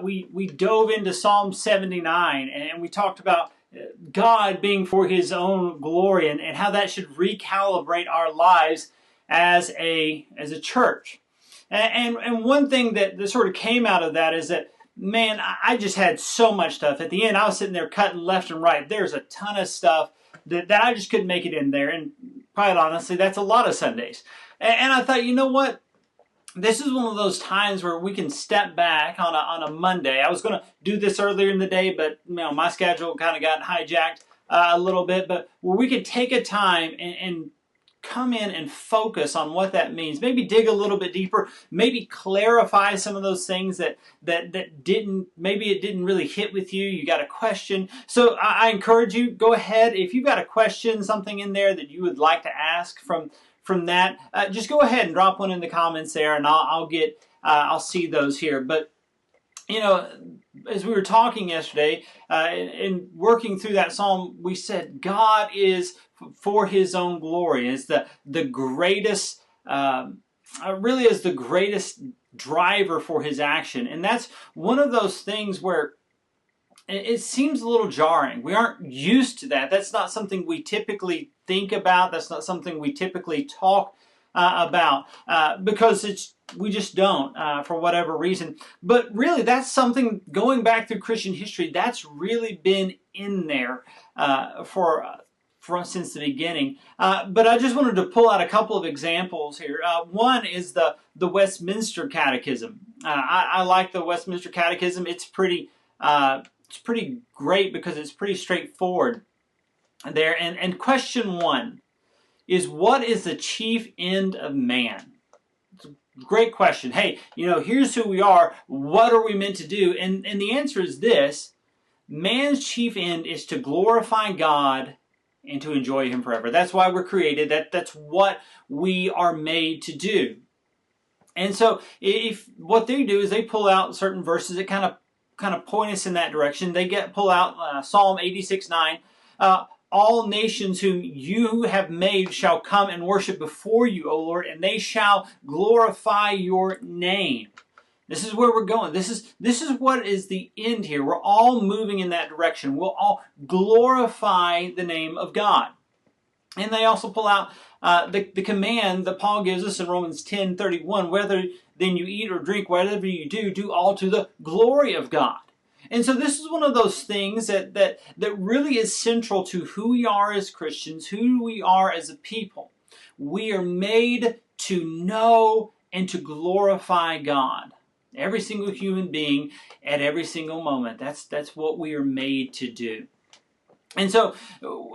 we dove into Psalm 79, and we talked about God being for His own glory, and how that should recalibrate our lives as a church. And one thing that sort of came out of that is that, man, I just had so much stuff. At the end, I was sitting there cutting left and right. There's a ton of stuff that I just couldn't make it in there. And quite honestly, that's a lot of Sundays. And I thought, you know what? This is one of those times where we can step back on a Monday. I was going to do this earlier in the day, but my schedule kind of got hijacked a little bit. But where we could take a time and come in and focus on what that means. Maybe dig a little bit deeper. Maybe clarify some of those things that didn't, maybe it didn't really hit with you. You got a question. So I encourage you, go ahead. If you've got a question, something in there that you would like to ask from that, just go ahead and drop one in the comments there, and I'll see those here. But as we were talking yesterday, in working through that psalm, we said God is for His own glory. It's the greatest, really is the greatest driver for His action. And that's one of those things where it seems a little jarring. We aren't used to that. That's not something we typically think about. That's not something we typically talk about because we just don't for whatever reason. But really, that's something, going back through Christian history, that's really been in there since the beginning. But I just wanted to pull out a couple of examples here. One is the Westminster Catechism. I like the Westminster Catechism. It's pretty great because it's pretty straightforward there. And question 1 is, what is the chief end of man? It's a great question. Hey, here's who we are. What are we meant to do? And the answer is this: man's chief end is to glorify God and to enjoy Him forever. That's why we're created. That's what we are made to do. And so if what they do is they pull out certain verses that kind of point us in that direction. They pull out Psalm 86:9. All nations whom you have made shall come and worship before you, O Lord, and they shall glorify your name. This is where we're going. This is what is the end here. We're all moving in that direction. We'll all glorify the name of God. And they also pull out the command that Paul gives us in Romans 10:31, whether then you eat or drink, whatever you do, do all to the glory of God. And so this is one of those things that really is central to who we are as Christians, who we are as a people. We are made to know and to glorify God. Every single human being at every single moment. That's what we are made to do. And so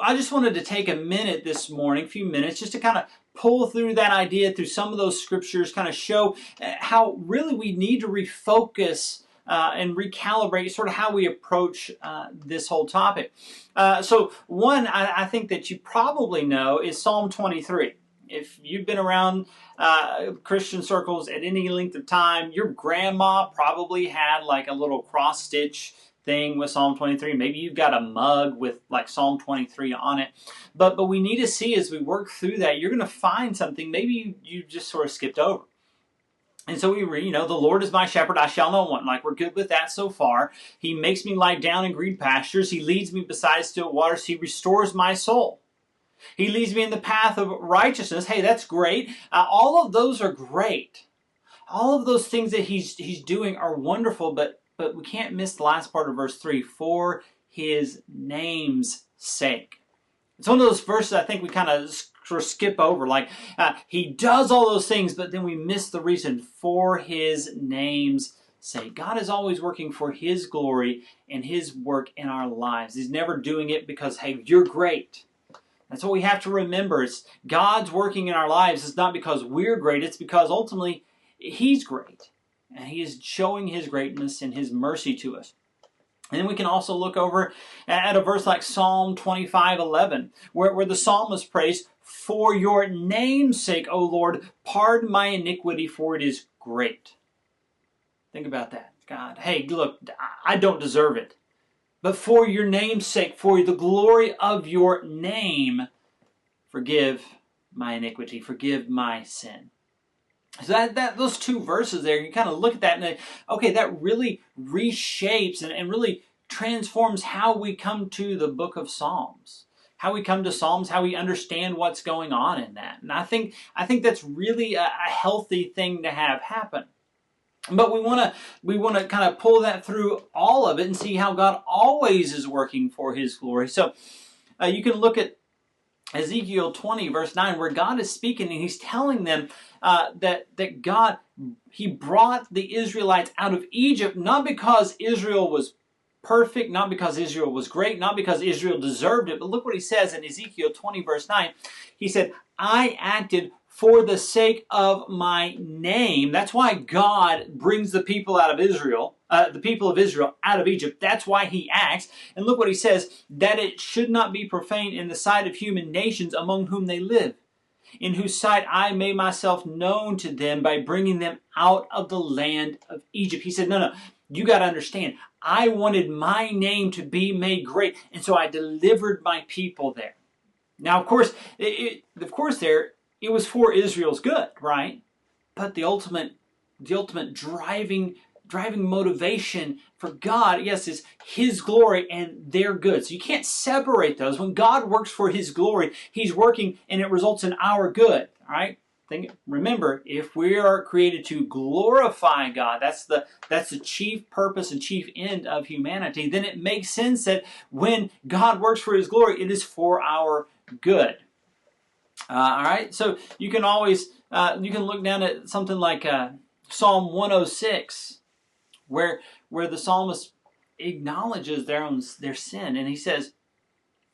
I just wanted to take a minute this morning, a few minutes, just to kind of pull through that idea through some of those scriptures, kind of show how really we need to refocus and recalibrate sort of how we approach this whole topic. So one I think that you probably know is Psalm 23. If you've been around Christian circles at any length of time, your grandma probably had like a little cross-stitch thing with Psalm 23. Maybe you've got a mug with like Psalm 23 on it. But we need to see, as we work through that, you're going to find something maybe you just sort of skipped over. And so we read, the Lord is my shepherd, I shall not want. Like, we're good with that so far. He makes me lie down in green pastures. He leads me beside still waters. He restores my soul. He leads me in the path of righteousness. Hey, that's great. All of those are great. All of those things that he's doing are wonderful, but we can't miss the last part of verse 3, for His name's sake. It's one of those verses I think we kind of sort of skip over. Like, He does all those things, but then we miss the reason, for His name's sake. God is always working for His glory and His work in our lives. He's never doing it because, hey, you're great. That's what we have to remember. It's God's working in our lives. It's not because we're great. It's because ultimately He's great. And He is showing His greatness and His mercy to us. And then we can also look over at a verse like Psalm 25:11, where the psalmist prays, for your name's sake, O Lord, pardon my iniquity, for it is great. Think about that. God, hey, look, I don't deserve it. But for your name's sake, for the glory of your name, forgive my iniquity, forgive my sin. So that those two verses there, you kind of look at that and okay, that really reshapes and really transforms how we come to the book of Psalms. How we come to Psalms, how we understand what's going on in that. And I think that's really a healthy thing to have happen. But we want to kind of pull that through all of it and see how God always is working for His glory. So you can look at Ezekiel 20, verse 9, where God is speaking and He's telling them that God, He brought the Israelites out of Egypt, not because Israel was perfect, not because Israel was great, not because Israel deserved it, but look what He says in Ezekiel 20, verse 9. He said, I acted for the sake of my name. That's why God brings the people out of Israel, the people of Israel out of Egypt. That's why He acts. And look what He says, that it should not be profaned in the sight of human nations among whom they live, in whose sight I made myself known to them by bringing them out of the land of Egypt. He said, no, you got to understand, I wanted my name to be made great, and so I delivered my people there. Now, of course, it was for Israel's good, right? But the ultimate driving motivation for God, yes, is His glory and their good. So you can't separate those. When God works for His glory, He's working and it results in our good, all right? Remember, if we are created to glorify God, that's the chief purpose and chief end of humanity, then it makes sense that when God works for His glory, it is for our good. All right, so you can always you can look down at something like Psalm 106, where the psalmist acknowledges their sin, and he says,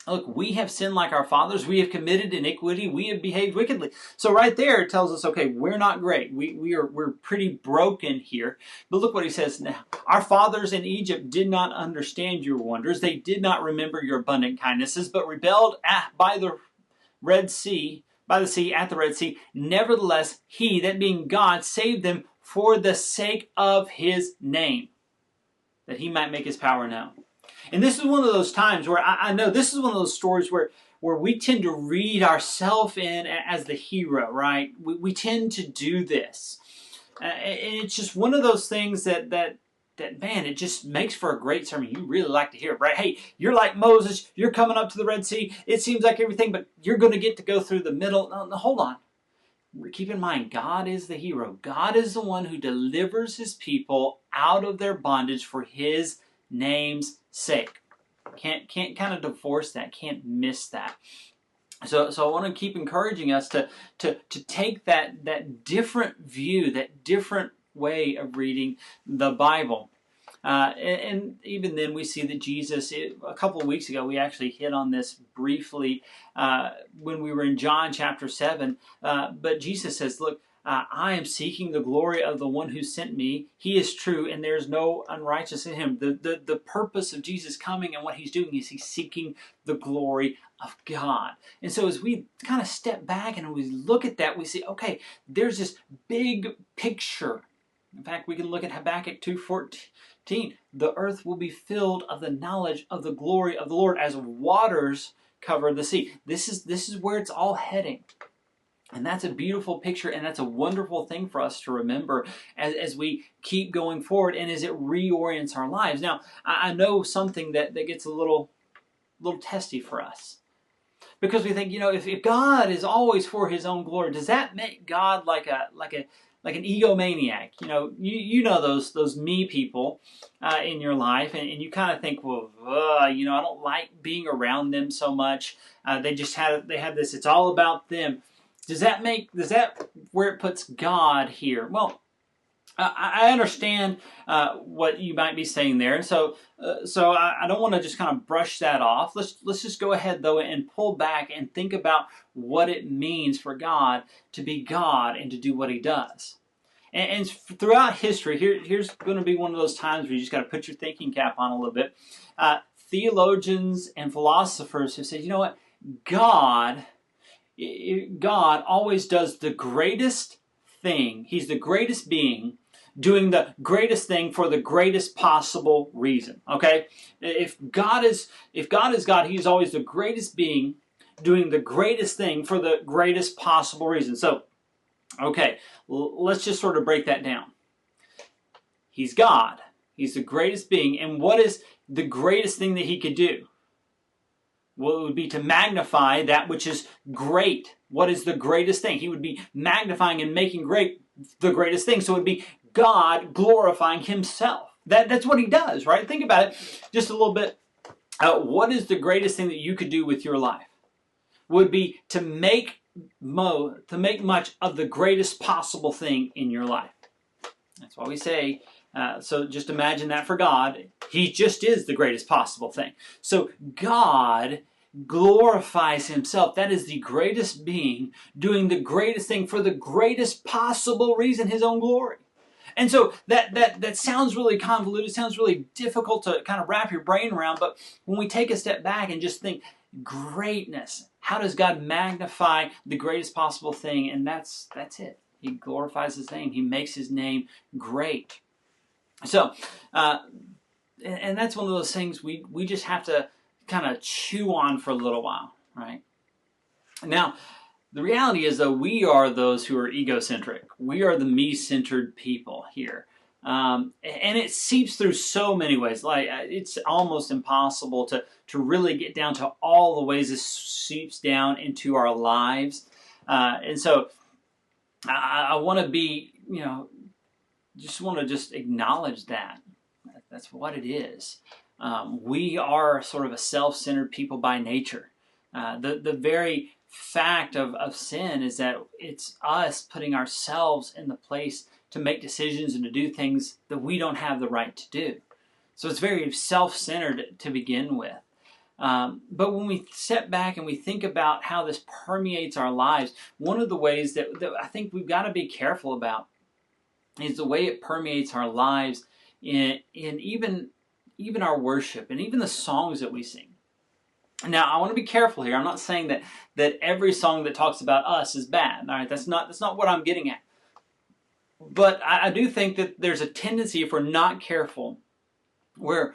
look, we have sinned like our fathers. We have committed iniquity. We have behaved wickedly. So right there it tells us, okay, we're not great. We're pretty broken here. But look what he says now. Our fathers in Egypt did not understand your wonders. They did not remember your abundant kindnesses, but rebelled by the sea at the Red Sea. Nevertheless, He, that being God, saved them for the sake of His name, that He might make His power known. And this is one of those times where I know this is one of those stories where we tend to read ourselves in as the hero, right? We tend to do this. And it's just one of those things that man, it just makes for a great sermon. You really like to hear it, right? Hey, you're like Moses. You're coming up to the Red Sea. It seems like everything, but you're going to get to go through the middle. No, hold on. Keep in mind, God is the hero. God is the one who delivers His people out of their bondage for His name's sake. Can't kind of divorce that. Can't miss that. So I want to keep encouraging us to take that different view, that different way of reading the Bible. And even then we see that Jesus, a couple of weeks ago, we actually hit on this briefly when we were in John chapter 7. But Jesus says, look, I am seeking the glory of the one who sent me. He is true, and there is no unrighteous in Him. The purpose of Jesus coming and what He's doing is He's seeking the glory of God. And so as we kind of step back and we look at that, we see, okay, there's this big picture. In fact, we can look at Habakkuk 2:14. The earth will be filled of the knowledge of the glory of the Lord as waters cover the sea. This is where it's all heading. And that's a beautiful picture, and that's a wonderful thing for us to remember as we keep going forward and as it reorients our lives. Now, I know something that gets a little testy for us. Because we think, if God is always for His own glory, does that make God like an egomaniac? You know those me people in your life, and you kind of think, well, I don't like being around them so much. They have this. It's all about them. Does that where it puts God here? Well, I understand what you might be saying there, and so I don't want to just kind of brush that off. Let's just go ahead though and pull back and think about what it means for God to be God and to do what He does. And throughout history, here's going to be one of those times where you just got to put your thinking cap on a little bit. Theologians and philosophers have said, you know what, God always does the greatest thing. He's the greatest being doing the greatest thing for the greatest possible reason. Okay? If God is God, He's always the greatest being doing the greatest thing for the greatest possible reason. So Okay, let's just sort of break that down. He's God. He's the greatest being. And what is the greatest thing that he could do? Well, it would be to magnify that which is great. What is the greatest thing? He would be magnifying and making great the greatest thing. So it would be God glorifying himself. That's what he does, right? Think about it just a little bit. What is the greatest thing that you could do with your life? Would be to make much of the greatest possible thing in your life. That's why we say, so just imagine that for God. He just is the greatest possible thing. So God glorifies himself. That is the greatest being doing the greatest thing for the greatest possible reason, his own glory. And so that sounds really convoluted, sounds really difficult to kind of wrap your brain around, but when we take a step back and just think greatness, how does God magnify the greatest possible thing? And that's it. He glorifies his name. He makes his name great. So, and that's one of those things we just have to kind of chew on for a little while, right? Now, the reality is, though, we are those who are egocentric. We are the me-centered people here. And it seeps through so many ways. Like, it's almost impossible to really get down to all the ways this seeps down into our lives. And so I want to be, just want to just acknowledge that. That's what it is. We are sort of a self-centered people by nature. The very fact of sin is that it's us putting ourselves in the place to make decisions and to do things that we don't have the right to do. So it's very self-centered to begin with. But when we step back and we think about how this permeates our lives, one of the ways that I think we've got to be careful about is the way it permeates our lives in even our worship and even the songs that we sing. Now, I want to be careful here. I'm not saying that every song that talks about us is bad. All right, that's not what I'm getting at. But I do think that there's a tendency, if we're not careful, where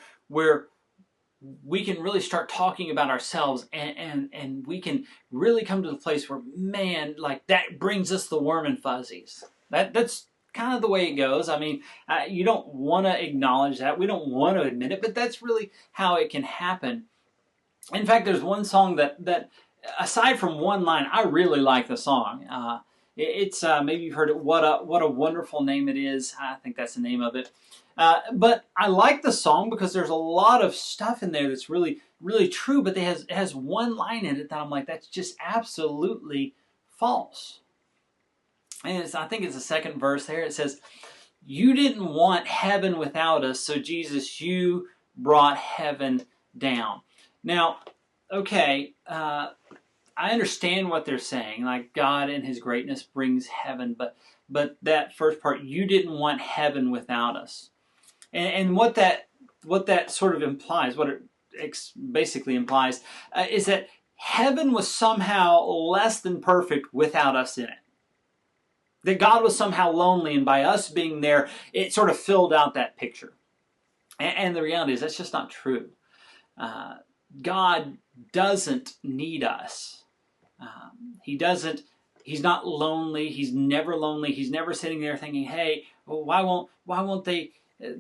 we can really start talking about ourselves, and we can really come to the place where, man, like that brings us the warm and fuzzies. That's kind of the way it goes. I mean, you don't want to acknowledge that. We don't want to admit it, but that's really how it can happen. In fact, there's one song that aside from one line, I really like the song. It's maybe you've heard it. What a wonderful name it is. I think that's the name of it. But I like the song because there's a lot of stuff in there that's really, really true. But it has one line in it that I'm like, that's just absolutely false. And I think it's the second verse there. It says, "You didn't want heaven without us, so Jesus, you brought heaven down." Now, okay, I understand what they're saying. Like God in His greatness brings heaven, but that first part, you didn't want heaven without us, and what that sort of implies, what it basically implies, is that heaven was somehow less than perfect without us in it. That God was somehow lonely, and by us being there, it sort of filled out that picture. And the reality is that's just not true. God doesn't need us. He's not lonely. He's never lonely. He's never sitting there thinking, hey, well, why won't they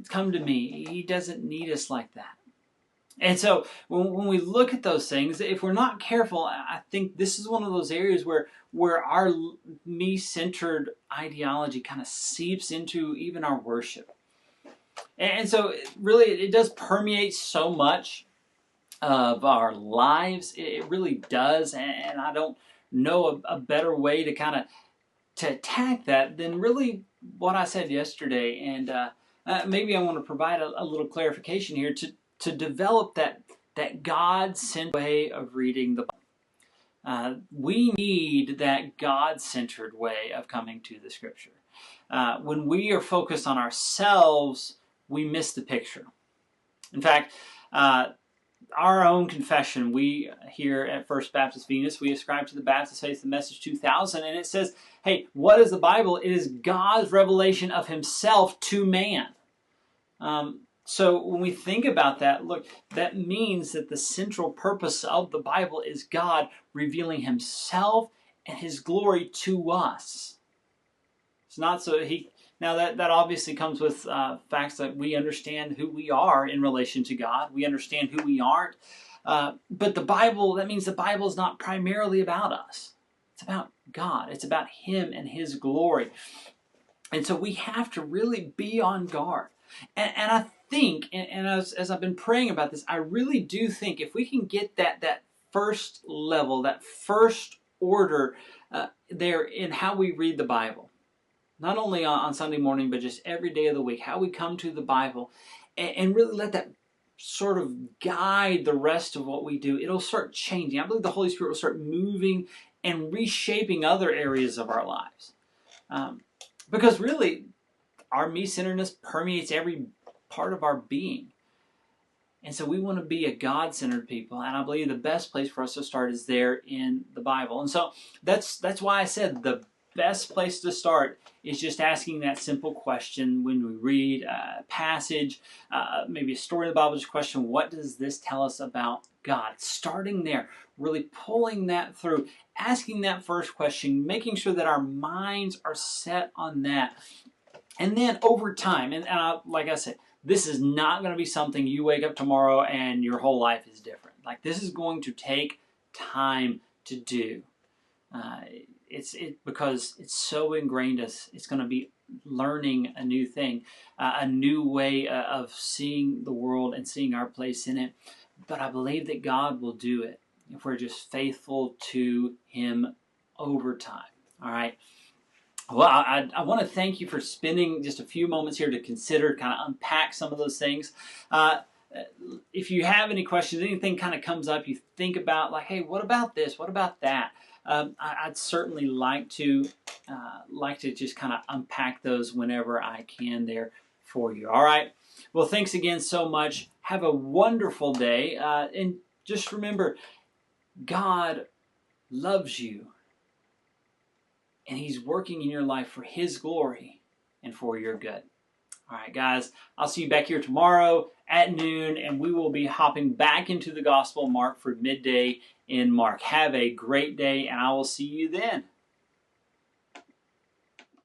come to me? He doesn't need us like that. And so when we look at those things, if we're not careful, I think this is one of those areas where our me-centered ideology kind of seeps into even our worship. And so really it does permeate so much of our lives. It really does, and I don't know a better way to kind of to attack that than really what I said yesterday. And maybe I want to provide a little clarification here to develop that God-centered way of reading the Bible. We need that God-centered way of coming to the Scripture. When we are focused on ourselves, we miss the picture. In fact, our own confession, we here at First Baptist Venus, we ascribe to the Baptist Faith, the Message 2000, and it says, hey, what is the Bible? It is God's revelation of Himself to man. So when we think about that, look, that means that the central purpose of the Bible is God revealing Himself and His glory to us. It's not so now that obviously comes with facts that we understand who we are in relation to God. We understand who we aren't. But the Bible, that means the Bible is not primarily about us. It's about God. It's about Him and His glory. And so we have to really be on guard. And I think, and as I've been praying about this, I really do think if we can get that first level, that first order there in how we read the Bible, not only on Sunday morning, but just every day of the week, how we come to the Bible, and really let that sort of guide the rest of what we do, it'll start changing. I believe the Holy Spirit will start moving and reshaping other areas of our lives. Because really, our me-centeredness permeates every part of our being. And so we want to be a God-centered people, and I believe the best place for us to start is there in the Bible. And so that's why I said the best place to start is just asking that simple question when we read a passage, maybe a story of the Bible, just question, what does this tell us about God? Starting there, really pulling that through, asking that first question, making sure that our minds are set on that. And then over time, and like I said, this is not going to be something you wake up tomorrow and your whole life is different. Like, this is going to take time to do. Because it's so ingrained us. It's going to be learning a new thing, a new way of seeing the world and seeing our place in it. But I believe that God will do it if we're just faithful to Him over time. All right. Well, I want to thank you for spending just a few moments here to consider, kind of unpack some of those things. If you have any questions, anything kind of comes up, you think about like, hey, what about this? What about that? I'd certainly like to just kind of unpack those whenever I can there for you. All right. Well, thanks again so much. Have a wonderful day. And just remember, God loves you. And He's working in your life for His glory and for your good. All right, guys, I'll see you back here tomorrow at noon, and we will be hopping back into the Gospel of Mark for midday in Mark. Have a great day, and I will see you then.